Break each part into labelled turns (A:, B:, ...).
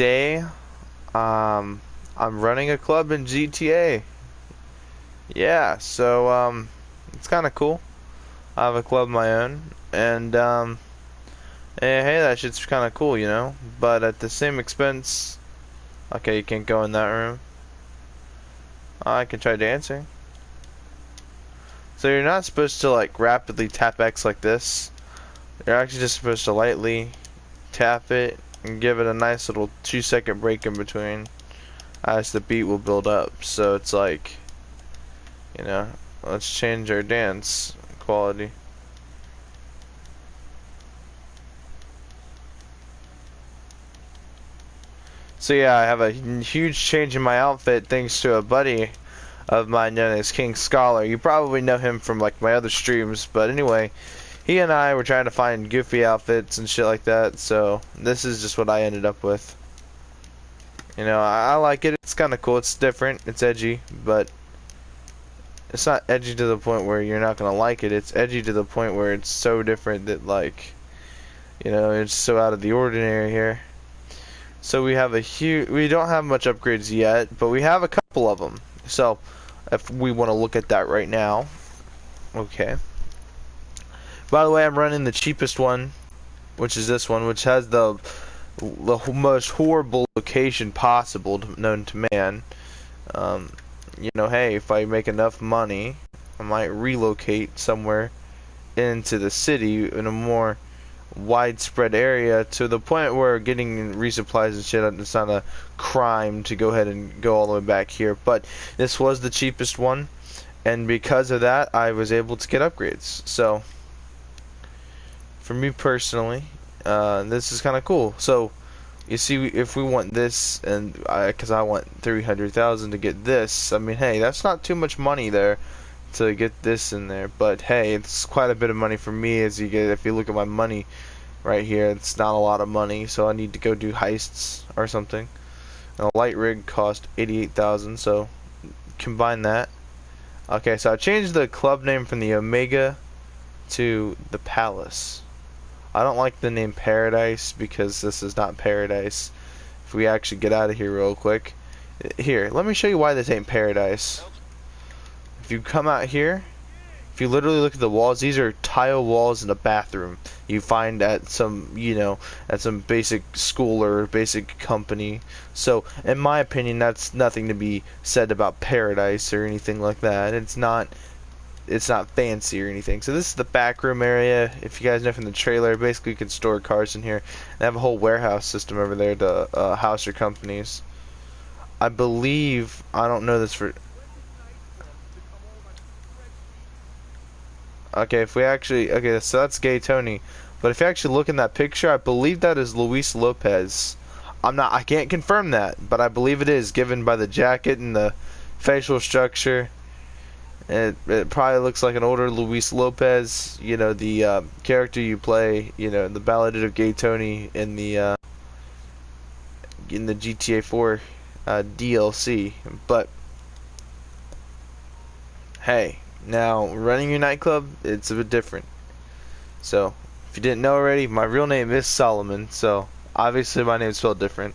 A: today, um, I'm running a club in GTA. Yeah, so, it's kind of cool. I have a club of my own, and, hey, that shit's kind of cool, you know? But at the same expense, okay, you can't go in that room. I can try dancing. So you're not supposed to, like, rapidly tap X like this. You're actually just supposed to lightly tap it and give it a nice little 2-second break in between as the beat will build up. So it's like, you know, let's change our dance quality. So yeah, I have a huge change in my outfit thanks to a buddy of mine known as King Scholar. You probably know him from like my other streams, but anyway, he and I were trying to find goofy outfits and shit like that, so this is just what I ended up with. You know, I like it. It's kind of cool. It's different. It's edgy, but it's not edgy to the point where you're not gonna like it. It's edgy to the point where it's so different that, like, you know, it's so out of the ordinary here. So we have we don't have much upgrades yet, but we have a couple of them. So if we want to look at that right now, okay. By the way, I'm running the cheapest one, which is this one, which has the most horrible location possible known to man. You know, hey, if I make enough money, I might relocate somewhere into the city in a more widespread area to the point where getting resupplies and shit, it's not a crime to go ahead and go all the way back here. But this was the cheapest one, and because of that, I was able to get upgrades. So for me personally, this is kind of cool. So you see, if we want this, and because I want 300,000 to get this, I mean, hey, that's not too much money there to get this in there. But hey, it's quite a bit of money for me. As you get, if you look at my money right here, it's not a lot of money. So I need to go do heists or something. And a light rig cost 88,000. So combine that. Okay, so I changed the club name from the Omega to the Palace. I don't like the name Paradise because this is not Paradise. If we actually get out of here real quick. Here, let me show you why this ain't Paradise. If you come out here, if you literally look at the walls, these are tile walls in a bathroom you find at some, you know, at some basic school or basic company. So, in my opinion, that's nothing to be said about Paradise or anything like that. It's not fancy or anything. So this is the back room area. If you guys know from the trailer, basically you can store cars in here. They have a whole warehouse system over there to house your companies. I believe, I don't know this for... Okay, if we actually... Okay, so that's Gay Tony. But if you actually look in that picture, I believe that is Luis Lopez. I can't confirm that, but I believe it is, given by the jacket and the facial structure. It probably looks like an older Luis Lopez, you know, the character you play, you know, the Ballad of Gay Tony in the GTA 4 DLC. But hey, now running your nightclub, it's a bit different. So if you didn't know already, my real name is Solomon. So obviously my name is spelled different.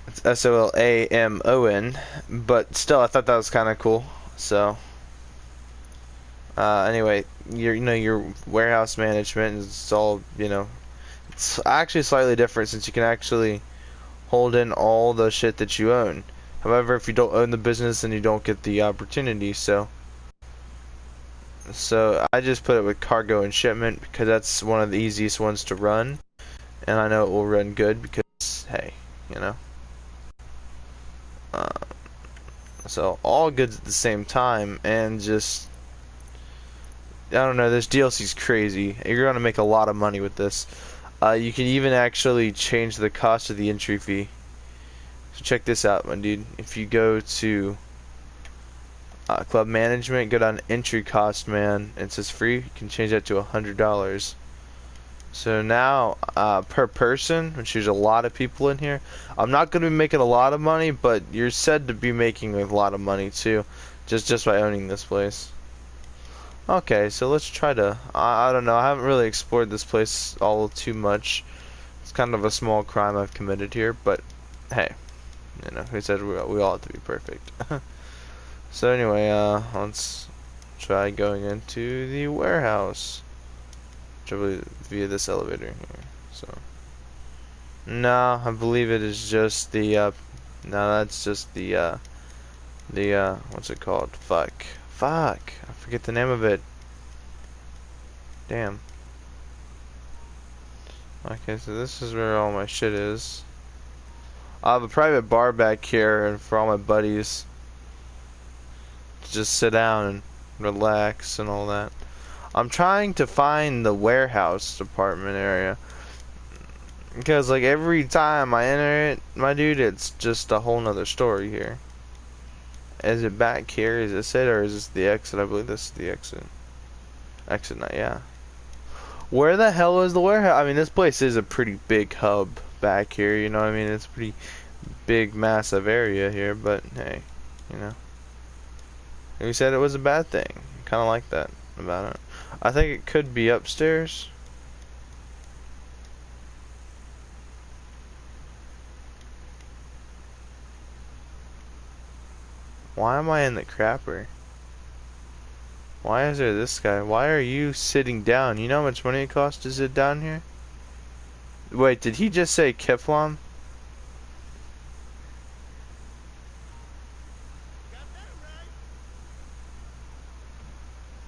A: It's Solamon, but still, I thought that was kind of cool. So anyway, your warehouse management is all, you know, it's actually slightly different since you can actually hold in all the shit that you own. However, if you don't own the business, then you don't get the opportunity. So I just put it with cargo and shipment because that's one of the easiest ones to run, and I know it will run good because, hey, you know. So all goods at the same time, and just, I don't know, this DLC's crazy. You're gonna make a lot of money with this. You can even actually change the cost of the entry fee. So check this out, my dude. If you go to club management, go down to entry cost, man. It says free. You can change that to $100. So now, per person, which there's a lot of people in here, I'm not going to be making a lot of money, but you're said to be making a lot of money too, just by owning this place. Okay, so let's try to, I don't know, I haven't really explored this place all too much, It's kind of a small crime I've committed here, but hey, you know, who said we all have to be perfect? So anyway, let's try going into the warehouse. Via this elevator here. So, no, I believe it is just the, no, that's just the, what's it called? Fuck. I forget the name of it. Damn. Okay, so this is where all my shit is. I have a private bar back here, and for all my buddies to just sit down and relax and all that. I'm trying to find the warehouse department area. Because, like, every time I enter it, my dude, it's just a whole nother story here. Is it back here? Is this it? Or is this the exit? I believe this is the exit. Exit, not, yeah. Where the hell is the warehouse? I mean, this place is a pretty big hub back here, you know what I mean? It's a pretty big, massive area here, but, hey, you know. Who said it was a bad thing? Kind of like that about it. I think it could be upstairs. Why am I in the crapper? Why is there this guy? Why are you sitting down? You know how much money it costs to sit down here? Wait, did he just say Keflon?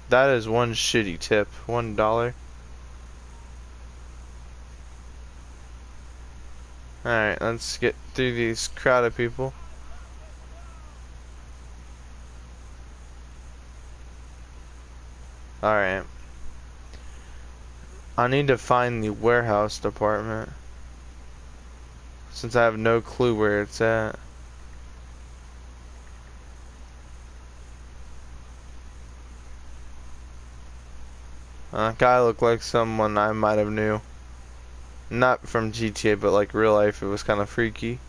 A: That is one shitty tip. $1. Alright, let's get through these crowd of people. Alright. I need to find the warehouse department, since I have no clue where it's at. Guy looked like someone I might have knew. Not from GTA, but like real life, it was kind of freaky.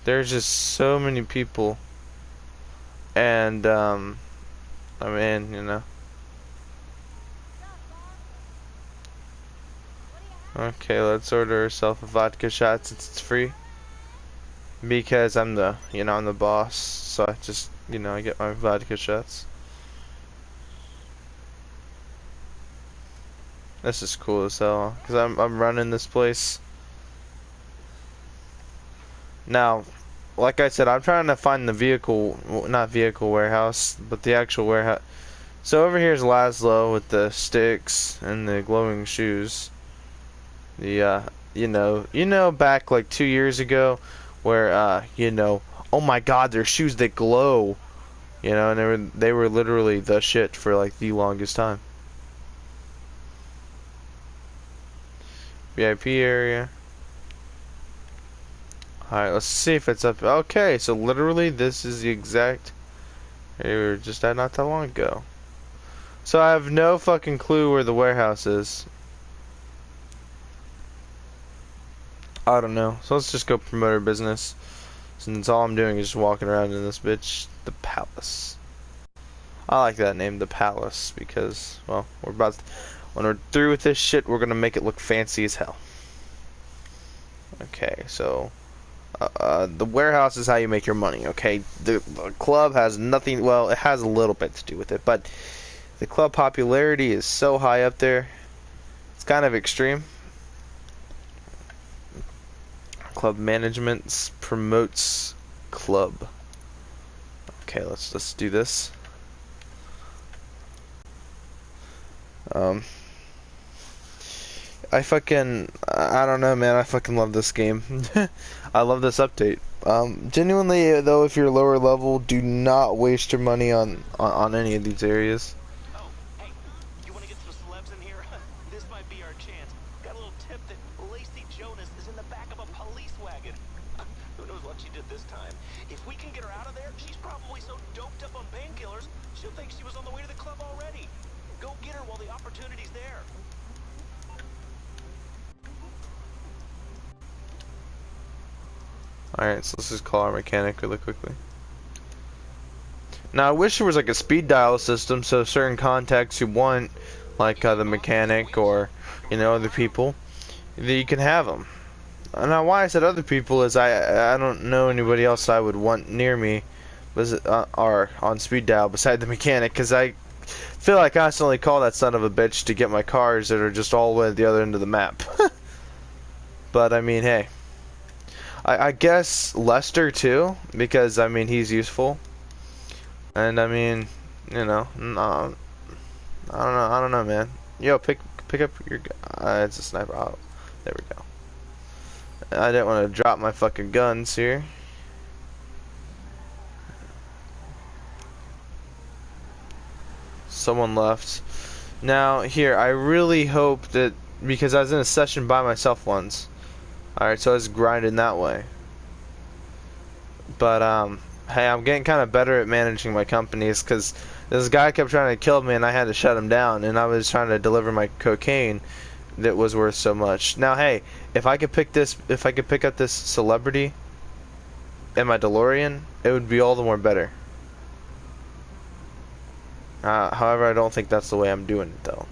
A: There's just so many people. And, I mean, you know. Okay, let's order ourselves a vodka shot since it's free. Because I'm the, you know, I'm the boss. So I just, you know, I get my vodka shots. This is cool as hell. Because I'm running this place. Now, like I said, I'm trying to find the vehicle, not vehicle warehouse, but the actual warehouse. So over here is Laszlo with the sticks and the glowing shoes. The, you know, back like 2 years ago, where, you know, oh my God, there's shoes that glow, you know, and they were literally the shit for like the longest time. VIP area. Alright, let's see if it's up. Okay, so literally this is the exact we were just at not that long ago. So I have no fucking clue where the warehouse is. I don't know. So let's just go promote our business, since all I'm doing is just walking around in this bitch. The Palace. I like that name, the Palace, because, well, when we're through with this shit, we're gonna make it look fancy as hell. Okay, so the warehouse is how you make your money, okay? The club has nothing, well, it has a little bit to do with it, but the club popularity is so high up there, it's kind of extreme. Club management promotes club. Okay, let's do this. I don't know, man. I fucking love this game. I love this update. Genuinely, though, if you're lower level, do not waste your money on any of these areas.
B: Oh, hey, you want to get some celebs in here? This might be our chance. Got a little tip that Lacey Jonas is in the back of a police wagon. Who knows what she did this time? If we can get her out of there, she's probably so doped up on painkillers, she'll think she was on the way to the club already. Go get her while the opportunity's there.
A: Alright, so let's just call our mechanic really quickly. Now I wish there was like a speed dial system, so certain contacts you want, like the mechanic or other people, that you can have them. Now why I said other people is I don't know anybody else I would want near me, or on speed dial beside the mechanic, because I feel I constantly call that son of a bitch to get my cars that are just all the way at the other end of the map. But I mean, hey, I guess Lester too, because I mean he's useful, and I mean, no, I don't know, man. Yo, pick up your. It's a sniper. Oh, there we go. I didn't want to drop my fucking guns here. Someone left. Now here, I really hope that, because I was in a session by myself once. Alright, so I was grinding that way. But, hey, I'm getting kind of better at managing my companies, because this guy kept trying to kill me and I had to shut him down, and I was trying to deliver my cocaine that was worth so much. Now, hey, if I could pick up this celebrity in my DeLorean, it would be all the more better. However, I don't think that's the way I'm doing it, though.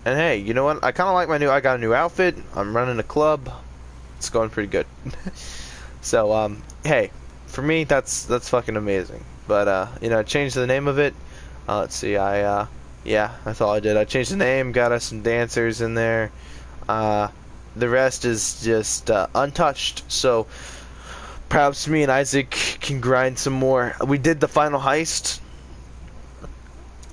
A: And hey, you know what? I kind of like I got a new outfit. I'm running a club. It's going pretty good. So, hey, for me, that's fucking amazing. But, I changed the name of it. Let's see, yeah, that's all I did. I changed the name, got us some dancers in there. The rest is just untouched. So, perhaps me and Isaac can grind some more. We did the final heist.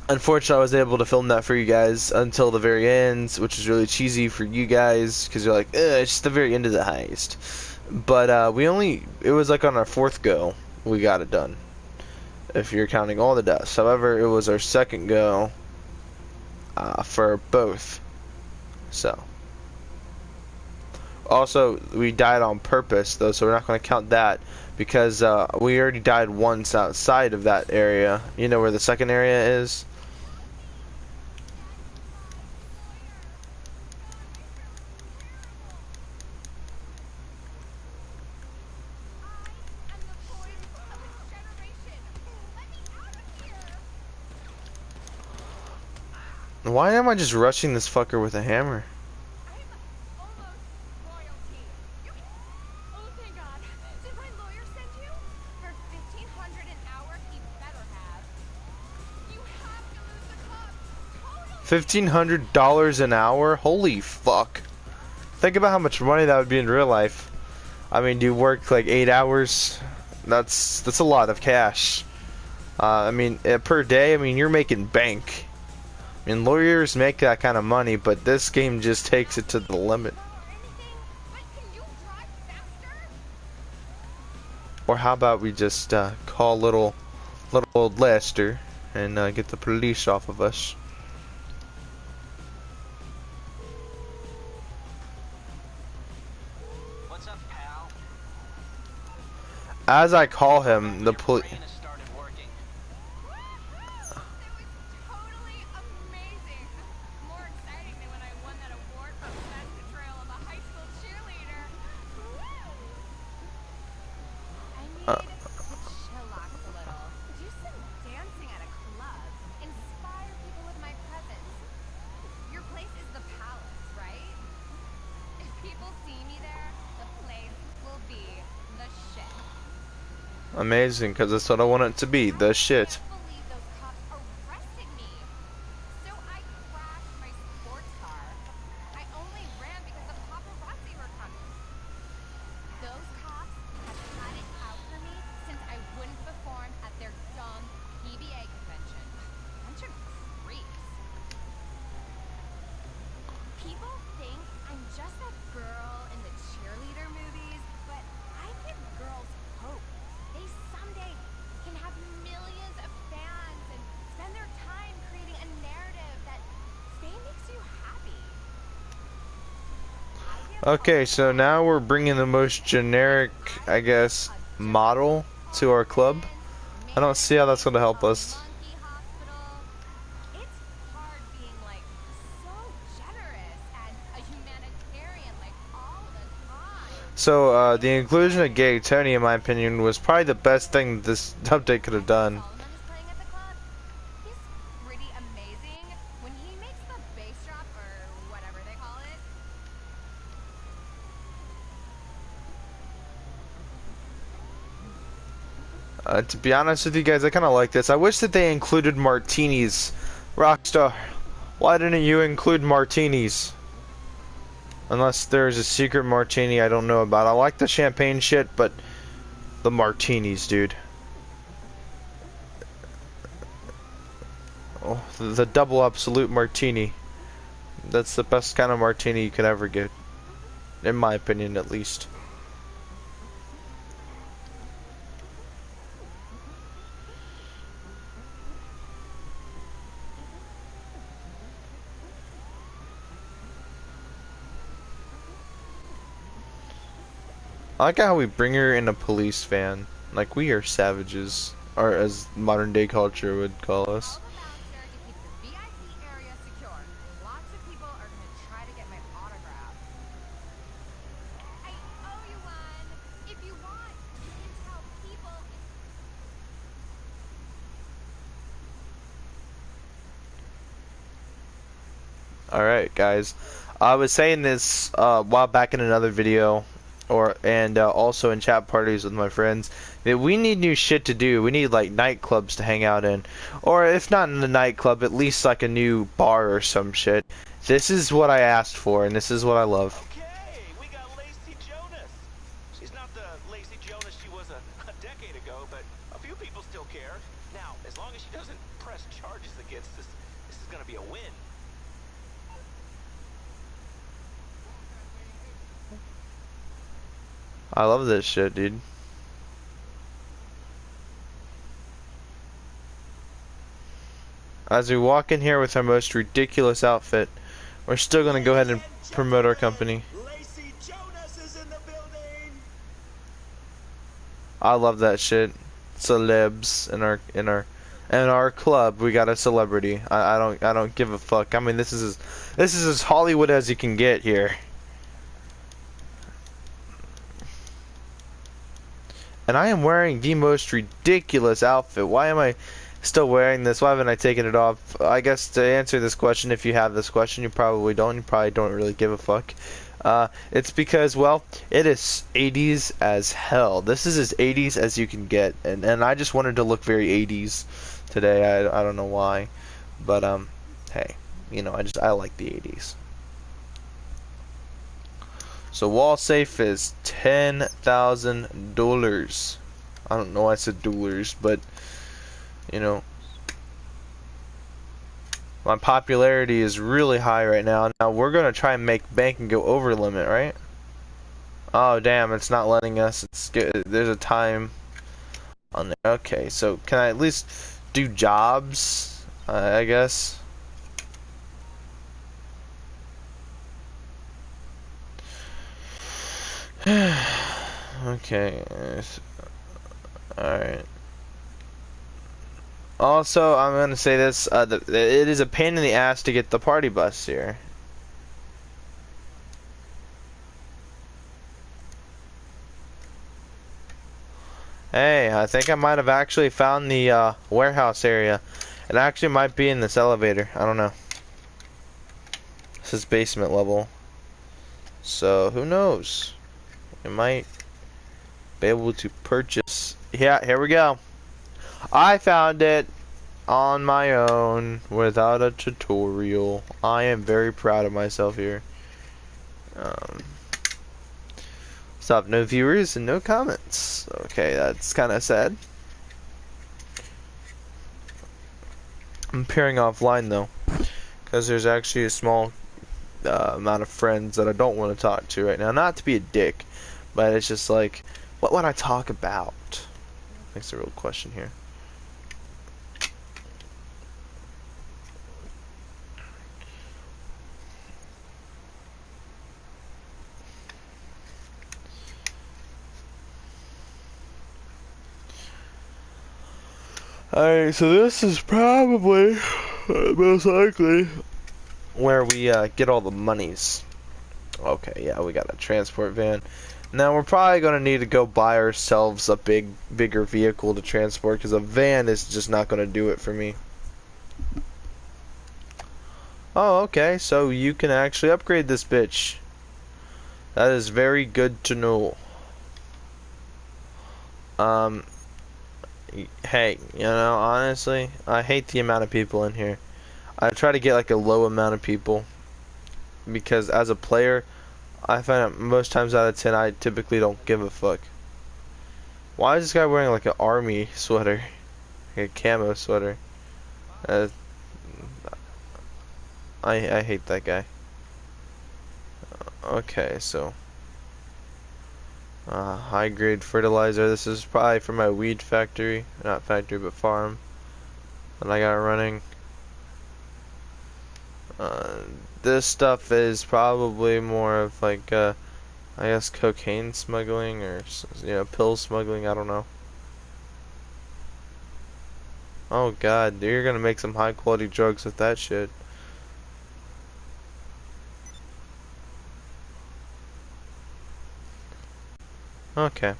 A: Unfortunately, I was able to film that for you guys until the very end, which is really cheesy for you guys, because you're like, it's just the very end of the heist. But it was like on our 4th go, we got it done, if you're counting all the deaths. However, it was our 2nd go for both. So. Also, we died on purpose, though, so we're not going to count that, because we already died once outside of that area. You know where the 2nd area is? Why am I just rushing this fucker with a hammer? $1,500 an hour? Holy fuck. Think about how much money that would be in real life. I mean, do you work like 8 hours? That's a lot of cash. I mean, per day, I mean, you're making bank. I mean, lawyers make that kind of money, but this game just takes it to the limit. Or how about we just call little old Lester and get the police off of us.
B: What's up, pal?
A: As I call him, the police. Amazing, because that's what I want it to be, the shit. Okay, so now we're bringing the most generic, I guess, model to our club. I don't see how that's going to help us. So, the inclusion of Gay Tony, in my opinion, was probably the best thing this update could have done.
C: Solomon is playing at the club. He's pretty amazing. When he makes the bass drop or whatever they call it.
A: To be honest with you guys, I kind of like this. I wish that they included martinis. Rockstar, why didn't you include martinis? Unless there's a secret martini I don't know about. I like the champagne shit, but the martinis, dude. Oh, the double absolute martini. That's the best kind of martini you could ever get. In my opinion, at least. I like how we bring her in a police van. Like, we are savages. Or as modern day culture would call us.
C: All about there to keep the VIP area secure. Lots of people are gonna try to get my autograph. I owe you one. If you want, you can tell people.
A: Alright, guys. I was saying this a while back in another video, and also in chat parties with my friends, that we need new shit to do. We need like nightclubs to hang out in, or if not in the nightclub, at least like a new bar or some shit. This is what I asked for, and this is what I love.
B: Okay, we got Lacey Jonas. She's not the Lacey Jonas she was a decade ago, but a few people still care. Now, as long as she doesn't press charges against us, this is gonna be a win.
A: I love this shit, dude. As we walk in here with our most ridiculous outfit, we're still gonna go ahead and promote our company.
B: Lacey Jonas is in the building.
A: I love that shit. Celebs in our club, we got a celebrity. I don't give a fuck. I mean, this is as Hollywood as you can get here. And I am wearing the most ridiculous outfit. Why am I still wearing this? Why haven't I taken it off? I guess to answer this question, if you have this question, you probably don't. You probably don't really give a fuck. It's because, well, it is 80s as hell. This is as 80s as you can get. And I just wanted to look very 80s today. I don't know why. But, hey, you know, I like the 80s. So wall safe is $10,000. I don't know why I said dollars, but you know, my popularity is really high right now. Now we're gonna try and make bank and go over limit, right? Oh damn, it's not letting us. There's a time on there. Okay, so can I at least do jobs? I guess. Okay. Alright. Also, I'm gonna say this, it is a pain in the ass to get the party bus here. Hey, I think I might have actually found the warehouse area. It actually might be in this elevator. I don't know. This is basement level. So, who knows? We might be able to purchase. Yeah, here we go. I found it on my own without a tutorial. I am very proud of myself here. Stop, no viewers and no comments. Okay, that's kind of sad. I'm peering offline though, because there's actually a small amount of friends that I don't want to talk to right now. Not to be a dick, but it's just like, what would I talk about? That's the real question here. Alright, so this is probably, most likely, where we get all the monies. Okay, yeah, we got a transport van. Now we're probably gonna need to go buy ourselves a bigger vehicle to transport, because a van is just not gonna do it for me. Oh, okay, so you can actually upgrade this bitch. That is very good to know. Hey, you know, honestly, I hate the amount of people in here. I try to get like a low amount of people, because as a player, I find out most times out of 10 I typically don't give a fuck. Why is this guy wearing like an army sweater? Like a camo sweater? Uh, I hate that guy. Okay, so high grade fertilizer. This is probably for my weed factory, not factory but farm that I got running. This stuff is probably more of like I guess cocaine smuggling, or you know, pill smuggling. I don't know. Oh god, dude, you're gonna make some high quality drugs with that shit. Okay.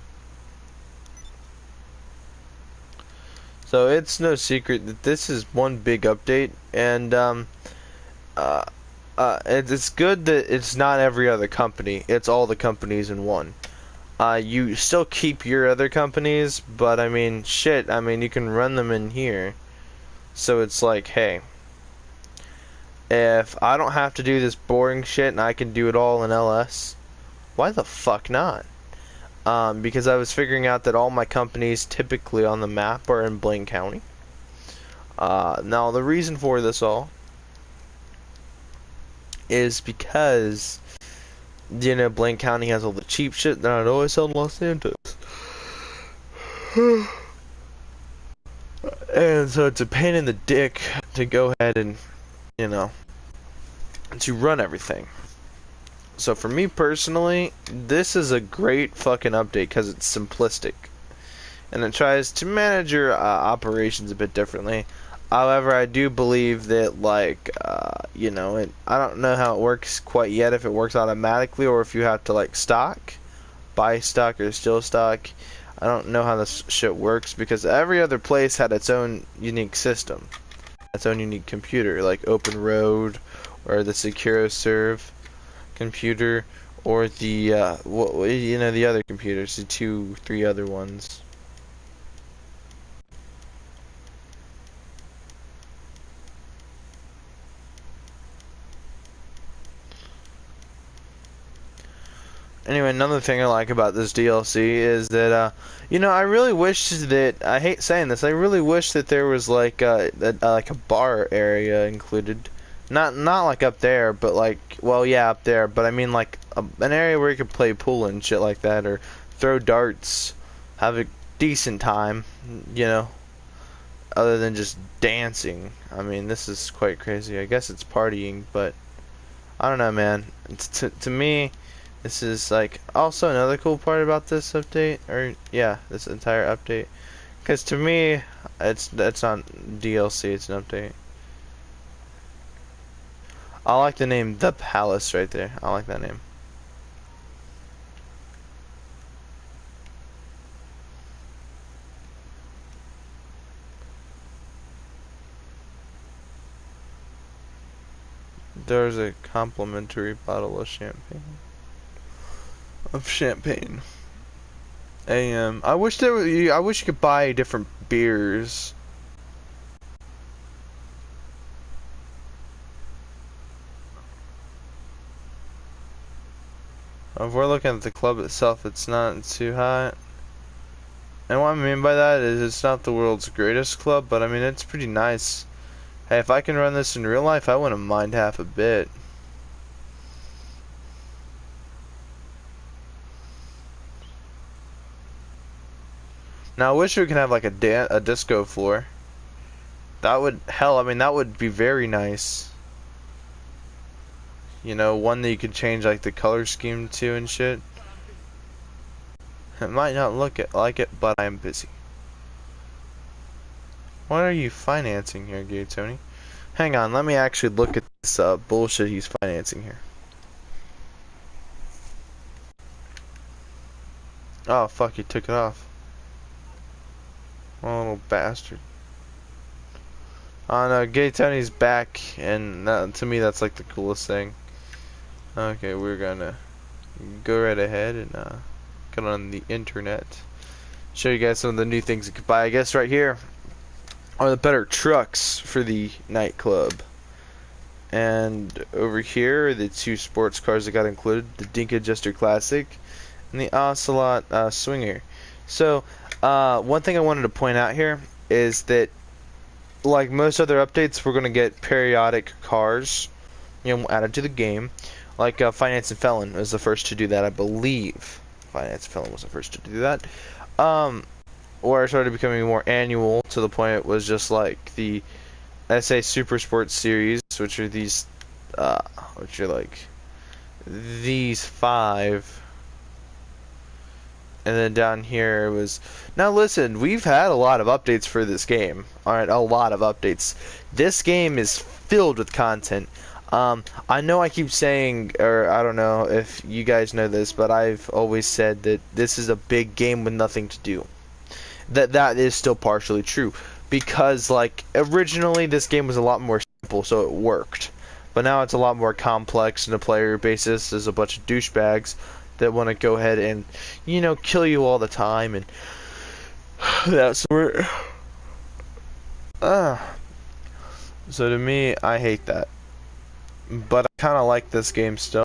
A: So it's no secret that this is one big update, and it's good that it's not every other company. It's all the companies in one. You still keep your other companies, but I mean, shit, I mean, you can run them in here. So it's like, hey, if I don't have to do this boring shit and I can do it all in LS, why the fuck not? Because I was figuring out that all my companies typically on the map are in Blaine County. Now, the reason for this all is because, you know, Blaine County has all the cheap shit that I'd always sell in Los Santos. And so it's a pain in the dick to go ahead and, you know, to run everything. So for me personally, this is a great fucking update because it's simplistic. And it tries to manage your operations a bit differently. However, I do believe that, like, you know, I don't know how it works quite yet, if it works automatically or if you have to, like, buy stock or steal stock. I don't know how this shit works, because every other place had its own unique system, its own unique computer, like Open Road or the SecuroServe computer, or the you know, the other computers, the 2-3 other ones. Anyway, another thing I like about this DLC is that, you know, I really wish that, I hate saying this, I really wish that there was like like a bar area included. Not like up there, but like, well, yeah, up there, but I mean like an area where you could play pool and shit like that, or throw darts, have a decent time, you know, other than just dancing. I mean, this is quite crazy. I guess it's partying, but I don't know, man. To me, this is like also another cool part about this update, or yeah, this entire update. Because to me, it's not DLC, it's an update. I like the name The Palace right there. I like that name. There's a complimentary bottle of champagne. I wish there were, I wish you could buy different beers. If we're looking at the club itself, it's not too hot. And what I mean by that is it's not the world's greatest club, but I mean it's pretty nice. Hey, if I can run this in real life, I wouldn't mind half a bit. Now I wish we could have like a disco floor. That would, hell, I mean that would be very nice. You know, one that you could change like the color scheme to and shit. It might not look like it, but I'm busy. What are you financing here, Gay Tony? Hang on, let me actually look at this bullshit he's financing here. Oh fuck, he took it off. Oh, little bastard. Oh no, Gay Tony's back, and to me that's like the coolest thing. Okay, we're gonna go right ahead and get on the internet. Show you guys some of the new things you could buy. I guess right here are the better trucks for the nightclub. And over here are the two sports cars that got included, the Dinka Jester Classic and the Ocelot Swinger. So, one thing I wanted to point out here is that, like most other updates, we're going to get periodic cars, added to the game. Like Finance and Felon was the first to do that, I believe. Finance and Felon was the first to do that. Or it started becoming more annual to the point it was just like the SA Super Sports Series, which are these, which are like these 5. And then down here was... Now listen, we've had a lot of updates for this game. Alright, a lot of updates. This game is filled with content. I know I keep saying, or I don't know if you guys know this, but I've always said that this is a big game with nothing to do. That is still partially true. Because, like, originally this game was a lot more simple, so it worked. But now it's a lot more complex on a player basis. There's a bunch of douchebags that want to go ahead and, kill you all the time, and that's where. So to me, I hate that, but I kind of like this game still.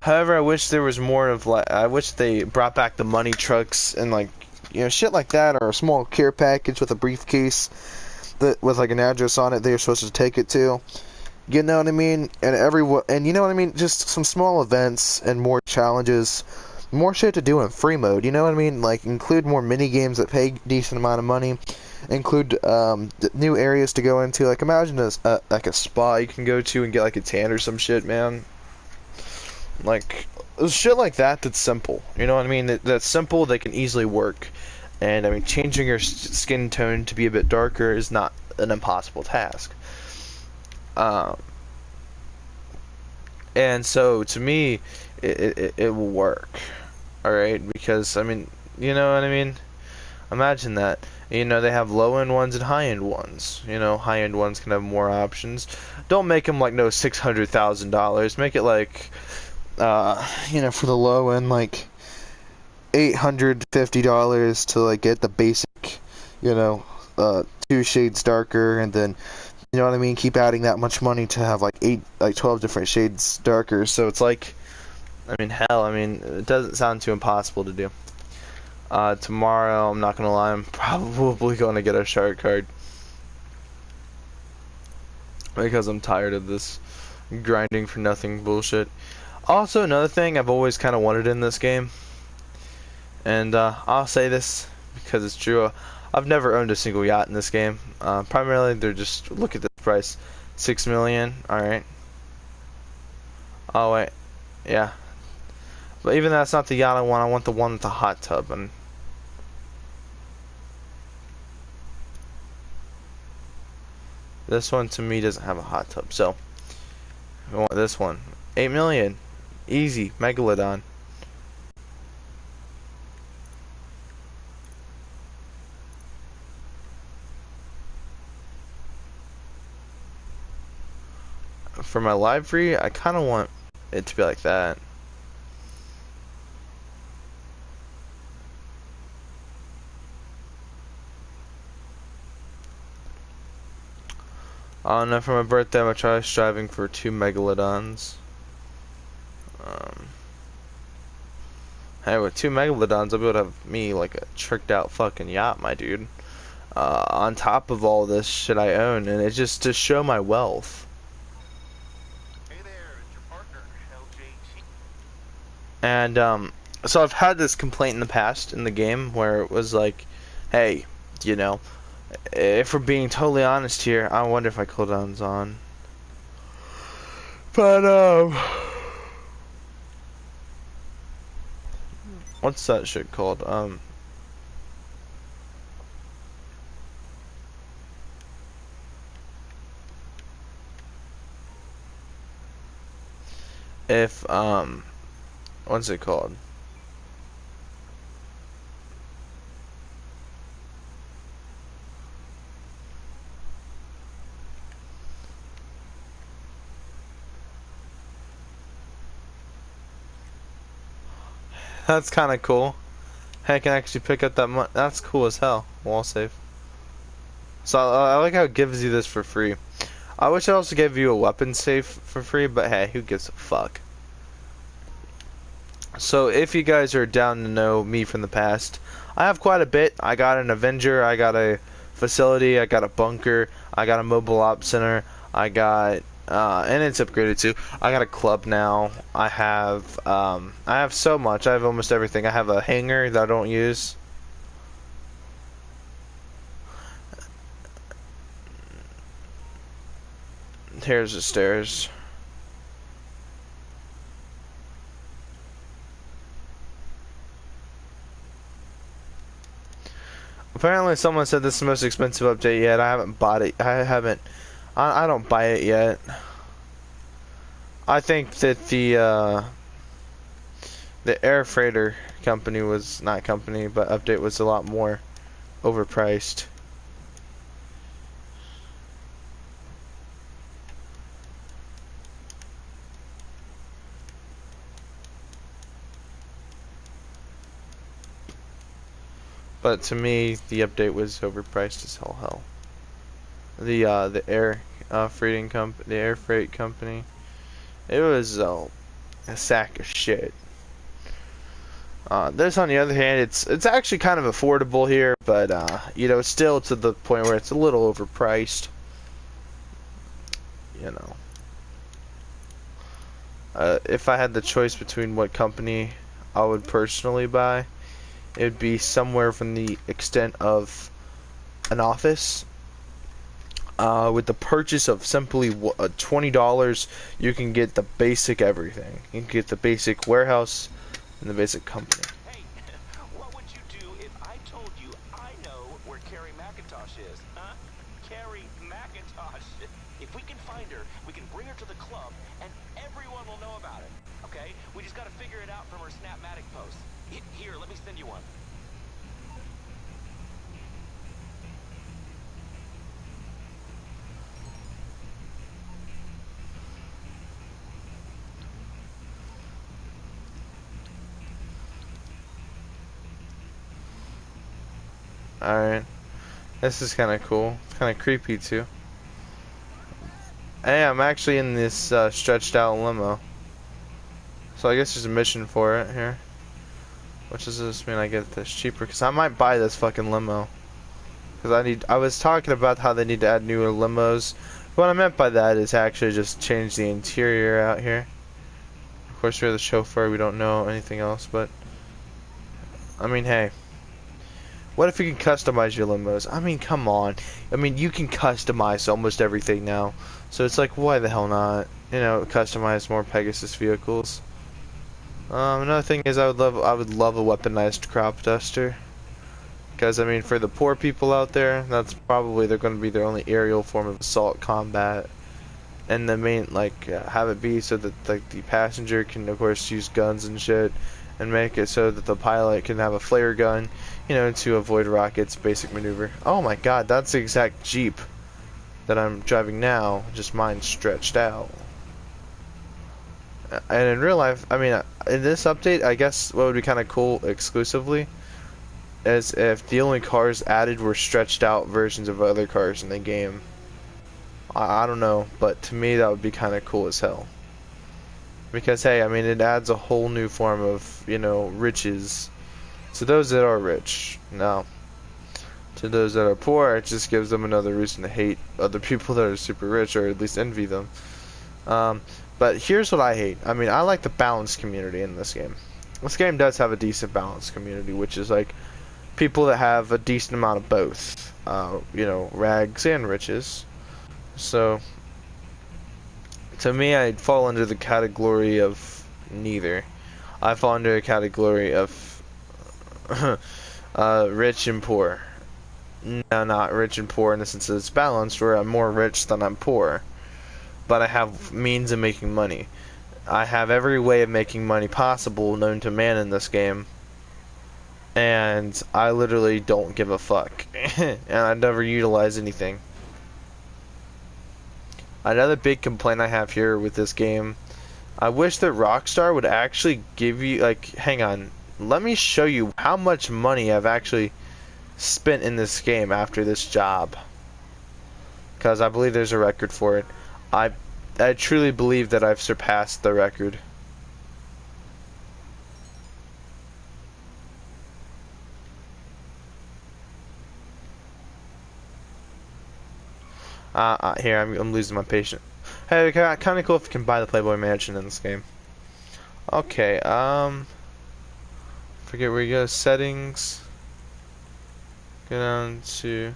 A: However, I wish there was more of I wish they brought back the money trucks and shit like that, or a small care package with a briefcase that with like an address on it they're supposed to take it to. You know what I mean? And you know what I mean? Just some small events and more challenges, more shit to do in free mode. You know what I mean? Like include more mini games that pay decent amount of money. Include new areas to go into. Like imagine like a spa you can go to and get like a tan or some shit, man. Like shit like that. That's simple. You know what I mean? That's simple. They can easily work. And I mean, changing your skin tone to be a bit darker is not an impossible task. And so to me, it will work, all right? Because I mean, you know what I mean? Imagine that. They have low-end ones and high-end ones. High-end ones can have more options. Don't make them like $600,000. Make it like, for the low end, like $850 to like get the basic, 2 shades darker, and then. You know what I mean? Keep adding that much money to have like 12 different shades darker. So it's like, I mean, hell, it doesn't sound too impossible to do. Tomorrow, I'm not gonna lie, I'm probably gonna get a shark card because I'm tired of this grinding for nothing bullshit. Also, another thing I've always kind of wanted in this game, and I'll say this because it's true. I've never owned a single yacht in this game. Primarily, they're just, look at this price, $6 million. All right. Oh wait, yeah. But even that's not the yacht I want. I want the one with the hot tub. And this one to me doesn't have a hot tub, so I want this one. $8 million, easy, Megalodon. For my library, I kind of want it to be like that. I don't know, for my birthday, I'm going to try striving for 2 Megalodons. Hey, with 2 Megalodons, I'll be able to have me like a tricked out fucking yacht, my dude. On top of all this shit I own, and it's just to show my wealth. And, so I've had this complaint in the past in the game where it was like, hey, if we're being totally honest here, I wonder if my cooldown's on. But, what's that shit called? If, what's it called? That's kind of cool. Hey, I can actually pick up that money. That's cool as hell. Wall safe. So I like how it gives you this for free. I wish it also gave you a weapon safe for free, but hey, who gives a fuck? So if you guys are down to know me from the past, I have quite a bit. I got an Avenger, I got a facility, I got a bunker, I got a mobile ops center, I got and it's upgraded too. I got a club now. I have so much. I have almost everything. I have a hangar that I don't use. Here's the stairs. Apparently someone said this is the most expensive update yet. I haven't bought it. I don't buy it yet. I think that the air freighter company was not company, but update was a lot more overpriced. But to me, the update was overpriced as hell. The air the air freight company, it was a sack of shit. This, on the other hand, it's actually kind of affordable here, but you know, it's still to the point where it's a little overpriced. You know, if I had the choice between what company I would personally buy, it would be somewhere from the extent of an office. With the purchase of simply $20, you can get the basic everything. You can get the basic warehouse and the basic company.
B: Hey, what would you do if I told you I know where Carrie McIntosh is? Huh? Carrie McIntosh. If we can find her, we can bring her to the club, and everyone will know about it. Okay? We just gotta figure it out from her Snapmatic post. Here, let me send you one.
A: Alright. This is kind of cool. It's kind of creepy, too. Hey, I'm actually in this stretched out limo. So I guess there's a mission for it here. Which does this mean I get this cheaper? Because I might buy this fucking limo. Because I was talking about how they need to add newer limos. What I meant by that is actually just change the interior out here. Of course, we're the chauffeur. We don't know anything else, but I mean, hey. What if you can customize your limos? I mean, come on. I mean, you can customize almost everything now. So it's like, why the hell not? You know, customize more Pegasus vehicles. Another thing is I would love a weaponized crop duster. Because, I mean, for the poor people out there, that's probably they're going to be their only aerial form of assault combat. And the main, like, have it be so that, like, the passenger can, of course, use guns and shit. And make it so that the pilot can have a flare gun, you know, to avoid rockets, basic maneuver. Oh my god, that's the exact Jeep that I'm driving now, just mine stretched out. And in real life, I mean, in this update, I guess what would be kind of cool exclusively is if the only cars added were stretched out versions of other cars in the game. I don't know, but to me that would be kind of cool as hell. Because, hey, I mean, it adds a whole new form of, you know, riches to those that are rich. Now, to those that are poor, it just gives them another reason to hate other people that are super rich, or at least envy them. But here's what I hate. I mean, I like the balanced community in this game. This game does have a decent balanced community, which is like people that have a decent amount of both, you know, rags and riches. So, to me, I'd fall under the category of neither. I fall under a category of rich and poor. No, not rich and poor in the sense that it's balanced, where I'm more rich than I'm poor. But I have means of making money. I have every way of making money possible known to man in this game. And I literally don't give a fuck. And I never utilize anything. Another big complaint I have here with this game, I wish that Rockstar would actually give you, like, hang on, let me show you how much money I've actually spent in this game after this job. Because I believe there's a record for it. I truly believe that I've surpassed the record. Here, I'm losing my patience. Hey, kind of cool if you can buy the Playboy Mansion in this game. Okay, forget where you go. Settings. Go down to...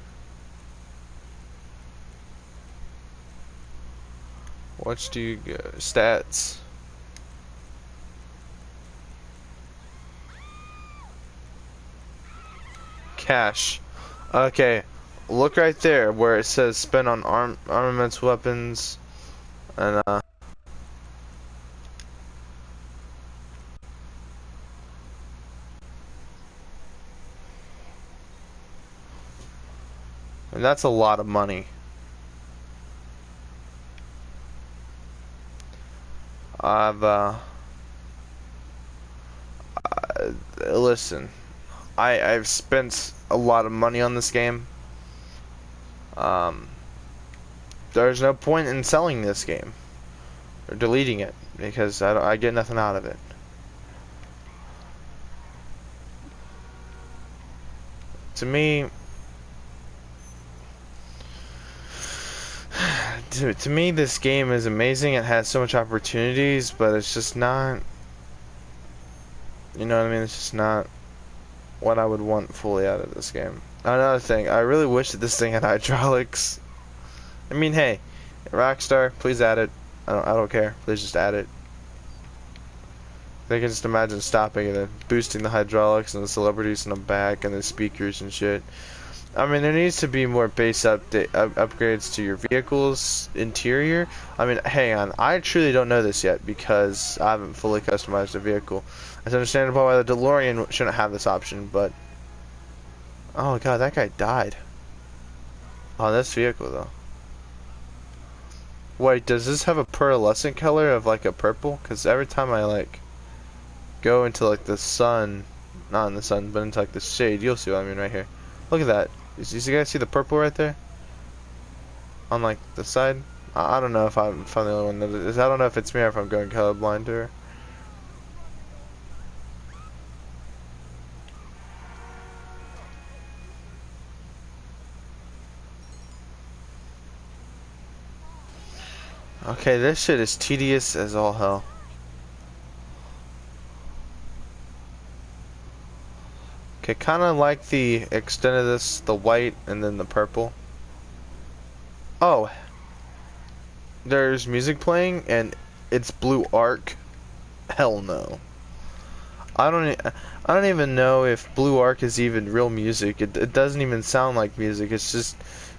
A: What do you go? Stats. Cash. Okay. Look right there where it says spend on armaments, weapons, and that's a lot of money. Listen, I've spent a lot of money on this game. There's no point in selling this game or deleting it because I get nothing out of it. To me, to me, this game is amazing. It has so much opportunities, but it's just not. You know what I mean? It's just not what I would want fully out of this game. Another thing, I really wish that this thing had hydraulics. I mean, hey, Rockstar, please add it. I don't care. Please just add it. They can just imagine stopping and then boosting the hydraulics and the celebrities in the back and the speakers and shit. I mean, there needs to be more base upgrades to your vehicle's interior. I mean, hang on. I truly don't know this yet because I haven't fully customized the vehicle. It's understandable why the DeLorean shouldn't have this option, but... Oh god, that guy died. On this vehicle, though. Wait, does this have a pearlescent color of, like, a purple? Because every time I, like, go into, like, the sun... Not in the sun, but into, like, the shade, you'll see what I mean right here. Look at that. You guys see the purple right there? On, like, the side? I don't know if I'm the only one that is. I don't know if it's me or if I'm going colorblind or... Okay, this shit is tedious as all hell. Okay, kind of like the extent of this, the white and then the purple. Oh, there's music playing and it's Blue Ark. Hell no. I don't even know if Blue Ark is even real music. It doesn't even sound like music. It's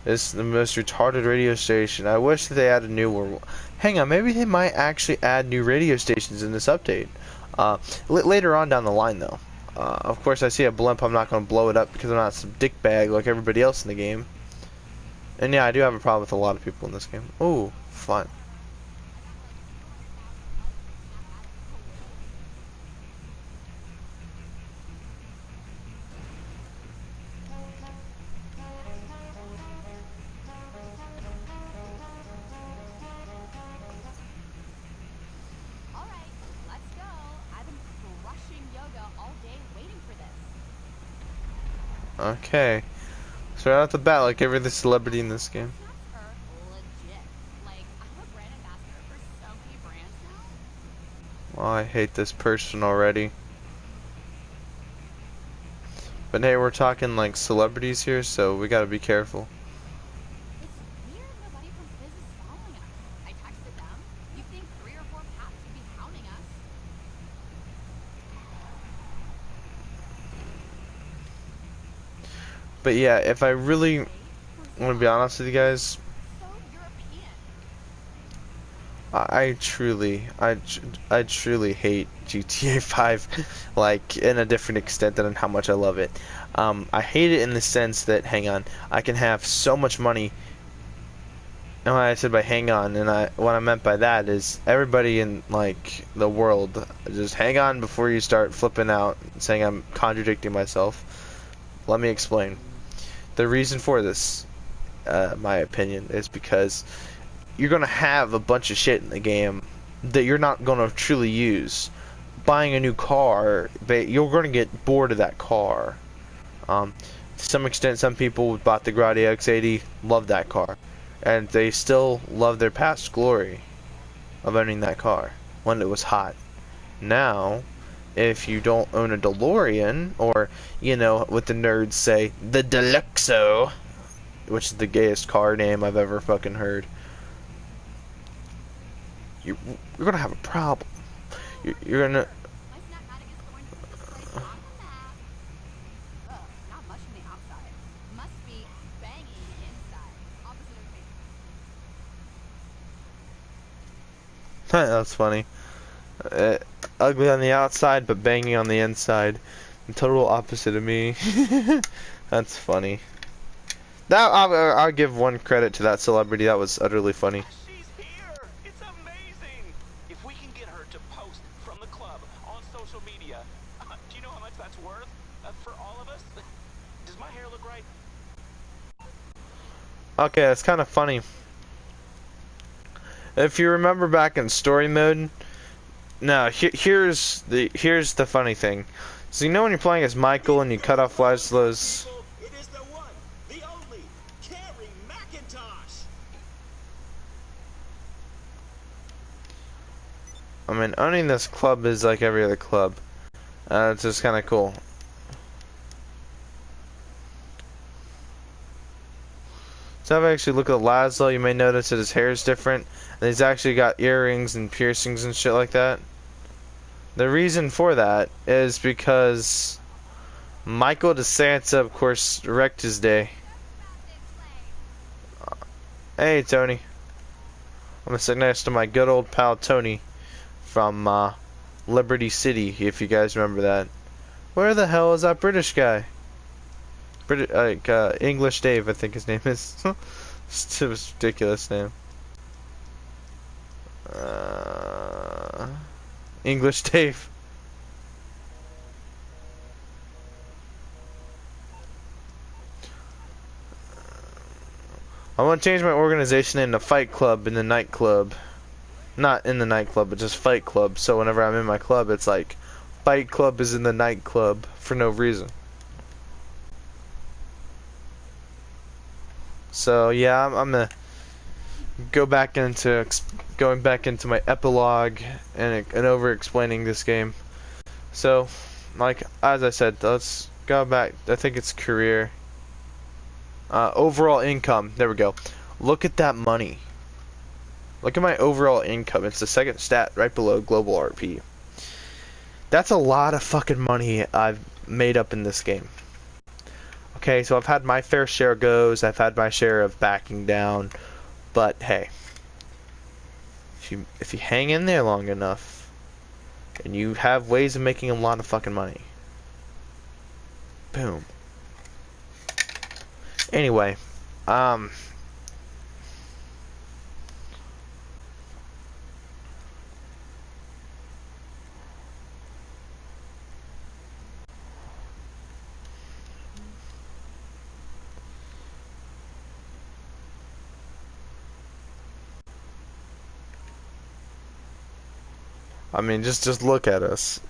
A: the most retarded radio station. I wish that they added new one. Hang on, maybe they might actually add new radio stations in this update. Later on down the line, though. Of course, I see a blimp. I'm not going to blow it up because I'm not some dickbag like everybody else in the game. And yeah, I do have a problem with a lot of people in this game. Ooh, fun. Okay. So right off the bat, like every other celebrity in this game. Oh, I hate this person already. But hey, we're talking like celebrities here, so we gotta be careful. But yeah, if I really want to be honest with you guys, I truly hate GTA 5, like in a different extent than how much I love it. I hate it in the sense that, hang on, I can have so much money And when I said by hang on, and what I meant by that is everybody in like the world, just hang on before you start flipping out, saying I'm contradicting myself. Let me explain. The reason for this, my opinion, is because you're gonna have a bunch of shit in the game that you're not gonna truly use. Buying a new car, you're gonna get bored of that car. To some extent, some people who bought the Grotti X80 love that car, and they still love their past glory of owning that car when it was hot. Now, if you don't own a DeLorean, or, you know, what the nerds say, the Deluxo, which is the gayest car name I've ever fucking heard, you're gonna have a problem. You're gonna...
C: My snack attic is going to put this place on the map. Ugh, not much on the outside. Must be banging inside. Opposite of me.
A: That's funny. Ugly on the outside, but banging on the inside. The total opposite of me. That's funny. That I'll give one credit to that celebrity. That was utterly funny.
B: She's here! It's amazing! If we can get her to post from the club on social media, do you know how much that's worth for all of us? Does my hair look right?
A: Okay, that's kind of funny. If you remember back in story mode, now here's the funny thing. So you know when you're playing as Michael and you cut off Laszlo's.
B: It is the one, the only, Carrie McIntosh!
A: I mean, owning this club is like every other club. It's just kind of cool. So if I actually look at Laszlo, you may notice that his hair is different. And he's actually got earrings and piercings and shit like that. The reason for that is because Michael DeSanta, of course, wrecked his day. Hey, Tony. I'm gonna sit next to my good old pal Tony from Liberty City, if you guys remember that. Where the hell is that British guy? English Dave, I think his name is. It's a ridiculous name. English Dave. I want to change my organization into Fight Club in the nightclub. Not in the nightclub, but just Fight Club. So whenever I'm in my club, it's like Fight Club is in the nightclub for no reason. So yeah, I'm gonna going back into my epilogue and over explaining this game. So, like as I said, let's go back. I think it's career. Overall income. There we go. Look at that money. Look at my overall income. It's the second stat right below global RP. That's a lot of fucking money I've made up in this game. Okay, so I've had my fair share of goes, I've had my share of backing down, but hey, if you hang in there long enough, and you have ways of making a lot of fucking money. Boom. Anyway, I mean, just look at us.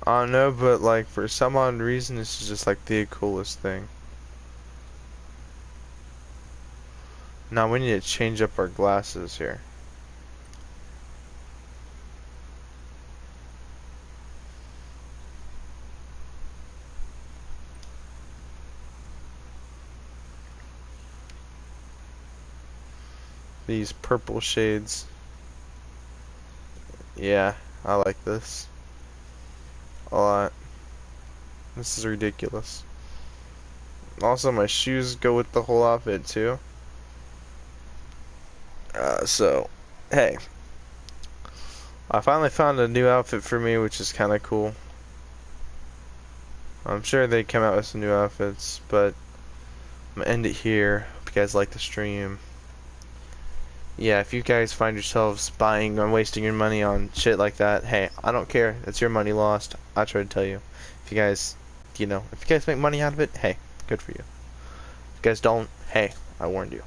A: I don't know, but like for some odd reason, this is just like the coolest thing. Now we need to change up our glasses here. These purple shades. Yeah, I like this a lot. This is ridiculous. Also, my shoes go with the whole outfit too. So, hey, I finally found a new outfit for me, which is kind of cool. I'm sure they come out with some new outfits, but I'm gonna end it here. Hope you guys like the stream. Yeah, if you guys find yourselves buying and wasting your money on shit like that, hey, I don't care. It's your money lost. I try to tell you. If you guys, if you guys make money out of it, hey, good for you. If you guys don't, hey, I warned you.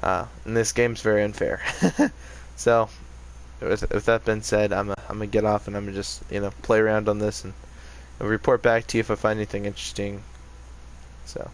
A: And this game's very unfair. So, with that being said, I'm gonna get off and I'm gonna just, play around on this and report back to you if I find anything interesting. So.